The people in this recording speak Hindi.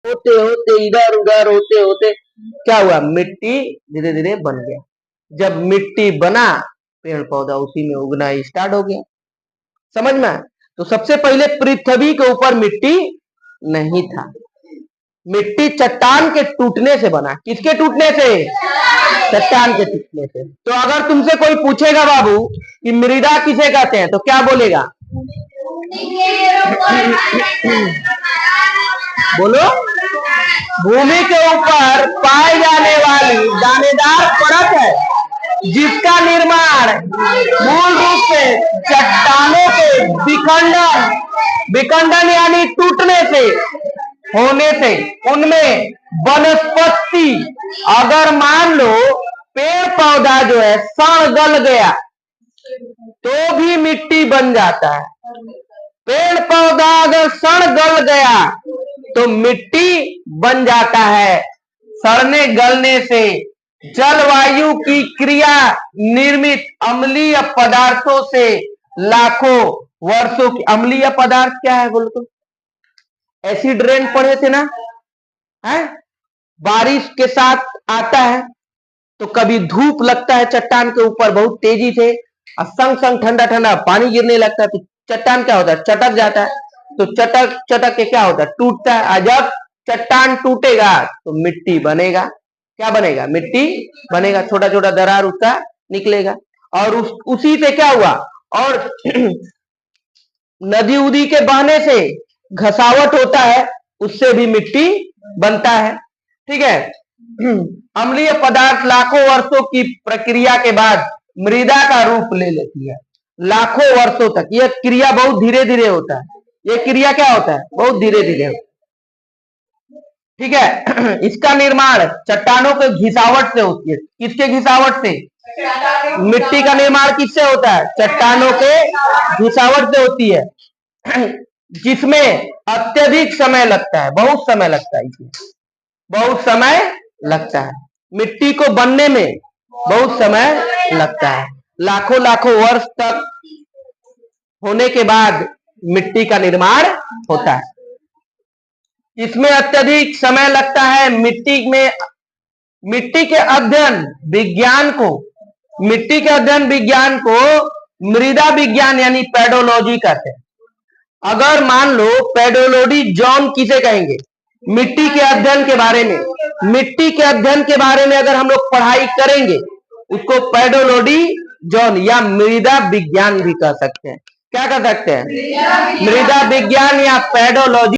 होते होते इधर उधर होते होते क्या हुआ, मिट्टी धीरे धीरे बन गया। जब मिट्टी बना, पेड़ पौधा उसी में उगना स्टार्ट हो गया। समझ में? तो सबसे पहले पृथ्वी के ऊपर मिट्टी नहीं था। मिट्टी चट्टान के टूटने से बना। किसके टूटने से? चट्टान के टूटने से। तो अगर तुमसे कोई पूछेगा बाबू कि मृदा किसे कहते हैं, तो क्या बोलेगा? बोलो। भूमि के ऊपर पाई जाने वाली दानेदार परत है, जिसका निर्माण मूल रूप से चट्टानों के विखंडन यानी टूटने से होने से, उनमें वनस्पति, अगर मान लो पेड़ पौधा जो है सड़ गल गया तो भी मिट्टी बन जाता है। पेड़ पौधा अगर सड़ गल गया तो मिट्टी बन जाता है। सड़ने गलने से जलवायु की क्रिया निर्मित अम्लीय पदार्थों से लाखों वर्षों की। अम्लीय पदार्थ क्या है बोलो तो? एसिड रेन पढ़े थे ना, है? बारिश के साथ आता है तो कभी धूप लगता है चट्टान के ऊपर बहुत तेजी से, और संग संग ठंडा ठंडा पानी गिरने लगता है, तो चट्टान क्या होता है? चटक जाता है। तो चटक चटक के क्या होता है? टूटता है। और जब चट्टान टूटेगा तो मिट्टी बनेगा। क्या बनेगा? मिट्टी बनेगा। छोटा छोटा दरार उसका निकलेगा। और उसी से क्या हुआ, और नदी उदी के बहने से घसावट होता है, उससे भी मिट्टी बनता है। ठीक है। अम्लीय पदार्थ लाखों वर्षों की प्रक्रिया के बाद मृदा का रूप ले लेती है। लाखों वर्षों तक यह क्रिया बहुत धीरे धीरे होता है। यह क्रिया क्या होता है? बहुत धीरे धीरे होता है। ठीक है। इसका निर्माण चट्टानों के घिसावट से होती है। किसके घिसावट से? मिट्टी का निर्माण किससे होता है? चट्टानों के घिसावट से होती है, जिसमें अत्यधिक समय लगता है। बहुत समय लगता है इसमें, बहुत समय लगता है। मिट्टी को बनने में बहुत समय लगता है। लाखों लाखों वर्ष तक होने के बाद मिट्टी का निर्माण होता है। इसमें अत्यधिक समय लगता है। मिट्टी के अध्ययन विज्ञान को मृदा विज्ञान यानी पेडोलॉजी कहते हैं। अगर मान लो पेडोलॉजी जॉन किसे कहेंगे? मिट्टी के अध्ययन के बारे में। मिट्टी के अध्ययन के बारे में अगर हम लोग पढ़ाई करेंगे उसको पेडोलॉजी जॉन या मृदा विज्ञान भी कह सकते हैं। क्या कह सकते हैं? मृदा विज्ञान या पेडोलॉजी।